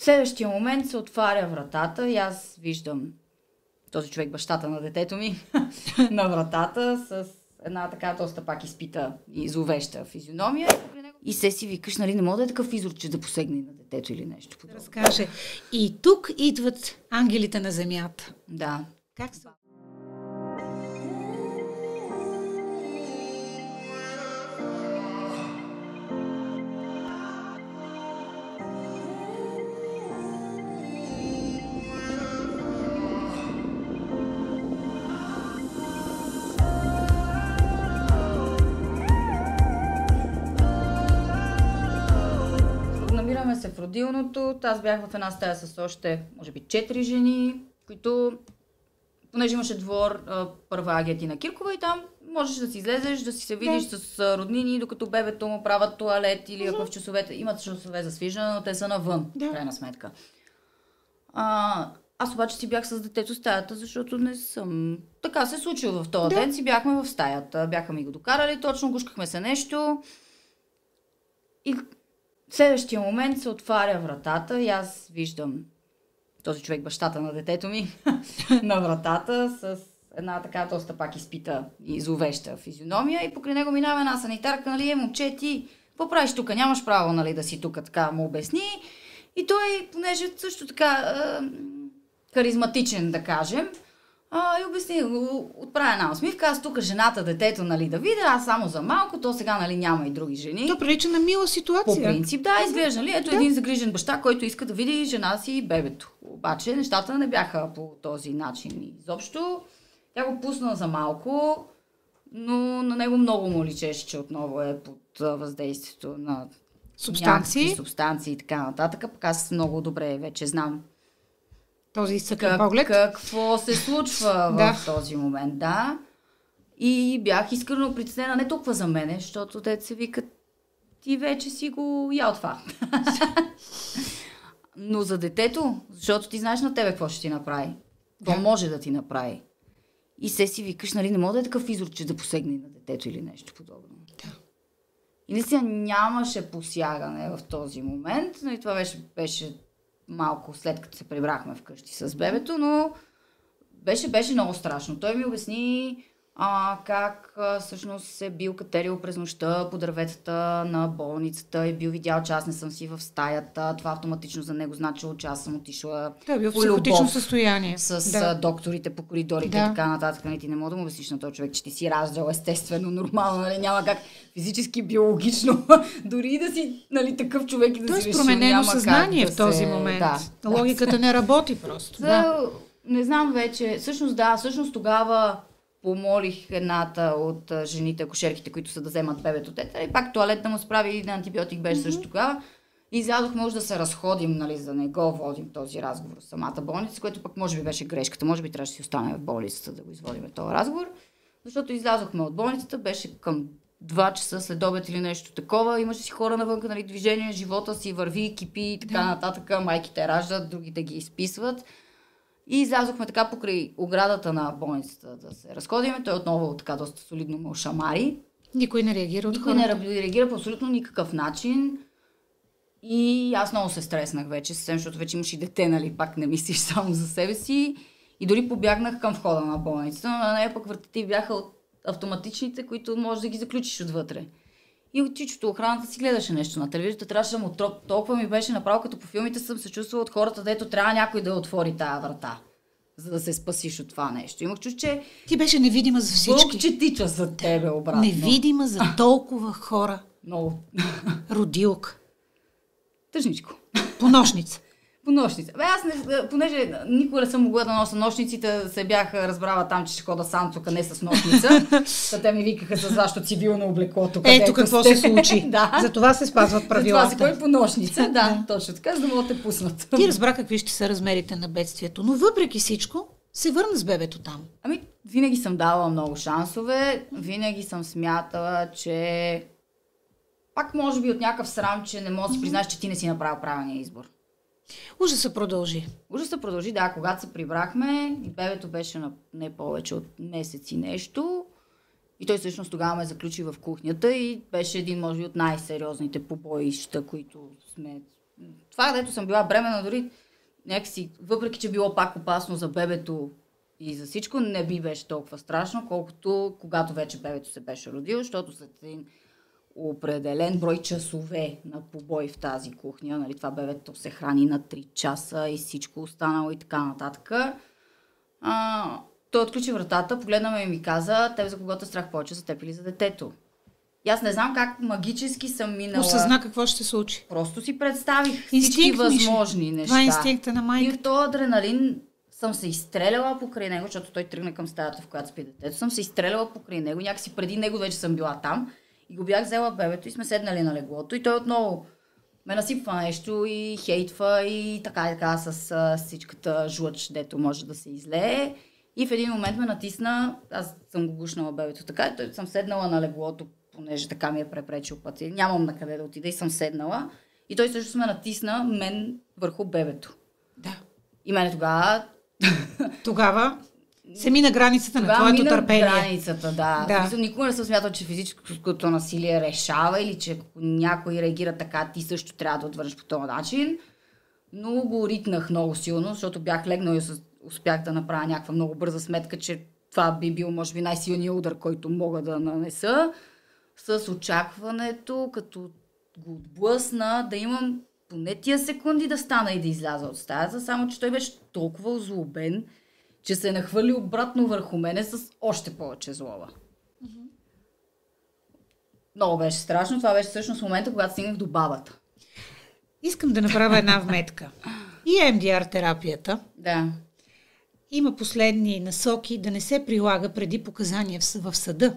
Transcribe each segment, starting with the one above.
В следващия момент се отваря вратата и аз виждам този човек, бащата на детето ми, на вратата с една така доста пак изпита и зловеща физиономия. И се си викаш, нали, не мога да е такъв изрод, че да посегне на детето или нещо подобно. Разкаже. И тук идват ангелите на земята. Да. Как са? Намираме се в родилното. Аз бях в една стая с още, може би, 4 жени, които, понеже имаше двор, първа Агетина Киркова и там можеш да си излезеш, да си се видиш с роднини, докато бебето му правят туалет или ако в часовете. Имат часове за свиждане, но те са навън, в крайна сметка. Аз обаче си бях с детето в стаята, защото не съм... Така се случило в този ден, си бяхме в стаята. Бяха ми го докарали, точно гушкахме се нещо. И в следващия момент се отваря вратата и аз виждам този човек, бащата на детето ми, на вратата с една така доста пак изпита и зловеща физиономия и покрай него минава една санитарка, нали, момче, ти какво правиш тук? Нямаш право, нали, да си тук, така му обясни. И той, понеже също така харизматичен, да кажем, и обясни, отправя една усмивка, аз тук жената, детето, нали, да видя, аз само за малко, то сега, нали, няма и други жени. То прилича на мила ситуация. По принцип, да, изглежда, нали, ето един загрижен баща, който иска да види жена си и бебето. Обаче нещата не бяха по този начин. Изобщо, тя го пусна за малко, но на него много му личеше, че отново е под въздействието на субстанции и така нататък. Пък аз много добре вече знам този изсъкан поглед. Какво се случва в този момент, да. И бях искрено притеснена не толкова за мене, защото те се викат, ти вече си го ял това. Но за детето, защото ти знаеш на тебе какво ще ти направи. Какво може да ти направи. И се си викаш, нали, не мога да е такъв изрод, че да посегне на детето или нещо подобно. Да. И наистина нямаше посягане в този момент. Но и това беше малко след като се прибрахме вкъщи с бебето, но беше много страшно. Той ми обясни как всъщност се бил катерил през нощта по дърветата на болницата и бил видял, че аз не съм си в стаята. Това автоматично за него значило, че аз съм отишла той бил в психотично състояние. С докторите по коридорите и така нататък. Ти не мога да му обясниш на този човек, че ти си раждал естествено, нормално, нали? Няма как физически, биологично, дори да си, нали, такъв човек и да си решил, променено съзнание в този момент. Логиката не работи просто. Не знам вече. Всъщност тогава помолих едната от жените, акушерките, които са да вземат бебето тета и пак туалет да му справи и на антибиотик беше също тогава. И излязохме уж да се разходим, нали, за да не го водим този разговор с самата болница, което пък може би беше грешката. Може би трябваше да си остане в болницата да го изводим този разговор. Защото излязохме от болницата, беше към 2 часа след обед или нещо такова. Имаше си хора навънка, нали, движение, живота си върви, кипи и така нататък. Майките раждат, другите ги изписват. И излязохме така покрай оградата на болницата да се разходиме. Той отново така доста солидно ме ошамари. Никой не реагира от хората. Никой не реагира по абсолютно никакъв начин. И аз много се стреснах вече, защото вече имаш и дете, нали, пак не мислиш само за себе си. И дори побягнах към входа на болницата, но на нея пък вратите бяха от автоматичните, които можеш да ги заключиш отвътре. И от чичото охраната си гледаше нещо на телевизията, трябваше да му толкова ми беше направо, като по филмите съм се чувствала от хората, дето трябва някой да отвори тая врата, за да се спасиш от това нещо. Имах чувство, че ти беше невидима за всички. Бог че тича за тебе обратно. Невидима за толкова хора. Много. Родилка. Тъжничко. Понощница. Понощница. Понеже никога не съм могла да нося нощниците, се бях разбрала там, че ще хода сам тук, не с нощница. Те ми викаха с вашето цивилно облекло тук. Ето какво се случи. За това се спазват правилата. За това си кой по нощница. Да, точно така, за да могат да те пуснат. Ти разбра какви ще са размерите на бедствието, но въпреки всичко се върна с бебето там. Винаги съм давала много шансове. Винаги съм смятала, че пак може би от някакъв срам, че не можеш да си признаеш, че ти не си направил правилния избор. Ужасът продължи. Ужасът продължи, да. Когато се прибрахме и бебето беше на не повече от месец и нещо. И той всъщност тогава ме заключи в кухнята и беше един, може би, от най-сериозните побоища, които сме това, дето съм била бременна, дори някакси, въпреки че било пак опасно за бебето и за всичко, не би беше толкова страшно, колкото когато вече бебето се беше родило, защото след един определен брой часове на побой в тази кухня, нали, това бебето се храни на 3 часа и всичко останало и така нататък. Той отключи вратата, погледна ме и ми каза, тебе за кого те страх повече, за теб или за детето? И аз не знам как магически съм минала. Осъзна какво ще се случи. Просто си представих всички възможни неща. Това е инстинкта на майка. И в този адреналин съм се изстреляла покрай него, защото той тръгна към стаята, в която спи детето. Съм се изстреляла покрай него, някакси преди него вече съм била там. И го бях взела бебето и сме седнали на леглото. И той отново ме насипва нещо и хейтва и така с всичката жлъч, дето може да се излее. И в един момент ме натисна, аз съм го гушнала бебето така, и той съм седнала на леглото, понеже така ми е препречил път. Нямам на къде да отида и съм седнала. И той също ме натисна мен върху бебето. Да. И мене тогава се мина границата на твоето търпение. Границата, да. Никога не съм смятала, че физическото насилие решава или че ако някой реагира така, ти също трябва да отвърнеш по този начин. Но го ритнах много силно, защото бях легнала и успях да направя някаква много бърза сметка, че това би бил, може би, най-силният удар, който мога да нанеса. С очакването, като го отблъсна, да имам поне тия секунди да стана и да изляза от стаята, само че той беше толкова озлобен, че се нахвърли обратно върху мене с още повече злоба. Mm-hmm. Много беше страшно. Това беше всъщност момента, когато стигнах до бабата. Искам да направя една вметка. И EMDR терапията има последни насоки да не се прилага преди показания в съда.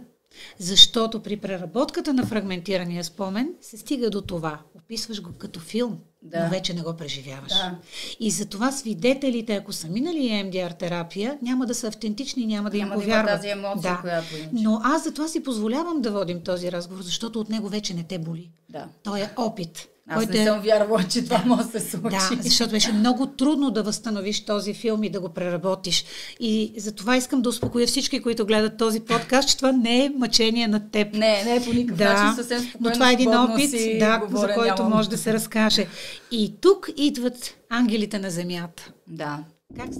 Защото при преработката на фрагментирания спомен се стига до това. Описваш го като филм, но вече не го преживяваш. Да. И затова свидетелите, ако са минали EMDR терапия, няма да са автентични, няма да им повярват. Няма тази емоция, която иначе. Но аз затова си позволявам да водим този разговор, защото от него вече не те боли. Да. Той е опит. Аз не съм вярвала, че това може да се случи. Да, защото беше много трудно да възстановиш този филм и да го преработиш. И затова искам да успокоя всички, които гледат този подкаст, че това не е мъчение над теб. Не е по никакъв начин, съвсем спокойно. Но това е един опит, за който може да се разкаже. И тук идват ангелите на земята. Да. Как са?